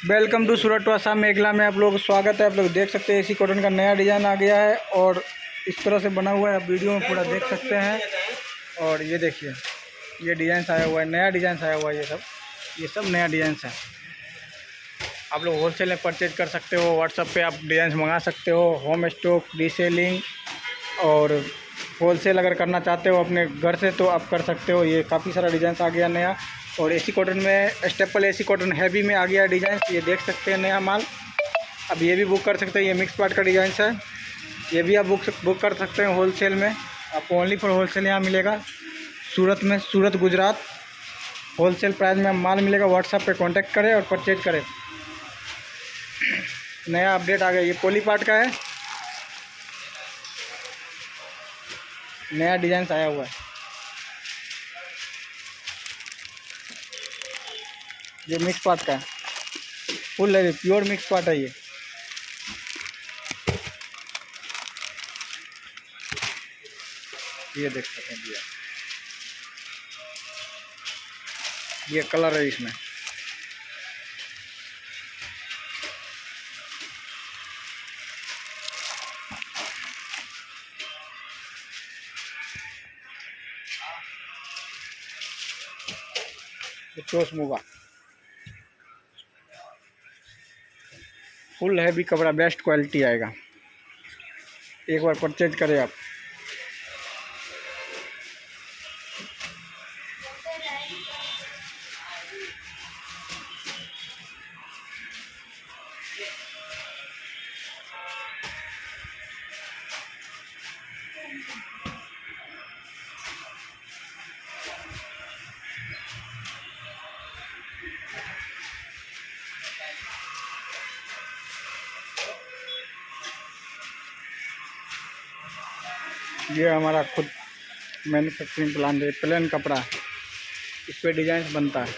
Welcome to Surat to Assam मेघला में आप लोग स्वागत है। आप लोग देख सकते हैं एसी कॉटन का नया डिज़ाइन आ गया है और इस तरह से बना हुआ है। आप वीडियो में पूरा देख सकते हैं। और ये देखिए, ये डिज़ाइन आया हुआ है, नया डिज़ाइन आया हुआ है। ये सब नया डिज़ाइन है। आप लोग होलसेल में परचेज कर सकते हो। व्हाट्सएप पे आप डिज़ाइन मंगा सकते हो। होम स्टॉक, रीसेलिंग और होलसेल अगर करना चाहते हो अपने घर से तो आप कर सकते हो। ये काफ़ी सारा डिज़ाइन आ गया नया। और एसी कॉटन में स्टेपल एसी कॉटन हैवी में आ गया डिज़ाइन। ये देख सकते हैं नया माल। अब ये भी बुक कर सकते हैं। ये मिक्स पार्ट का डिज़ाइन है। ये भी आप बुक कर सकते हैं होलसेल में। आपको ओनली फॉर होलसेल यहाँ मिलेगा सूरत में, सूरत गुजरात। होलसेल प्राइस में माल मिलेगा। व्हाट्सएप पे कांटेक्ट करें और परचेज करें। नया अपडेट आ गया। ये पॉली पार्ट का है, नया डिज़ाइन आया हुआ है। ये मिक्स पार्ट का है, फुल है, प्योर मिक्स पार्ट है। ये देख सकते हैं। ये कलर है इसमें। ये चोस मूगा फुल हैवी कपड़ा, बेस्ट क्वालिटी आएगा। एक बार परचेज करें आप। ये हमारा खुद मैन्युफैक्चरिंग प्लांट है। प्लेन कपड़ा, इस पर डिजाइन बनता है।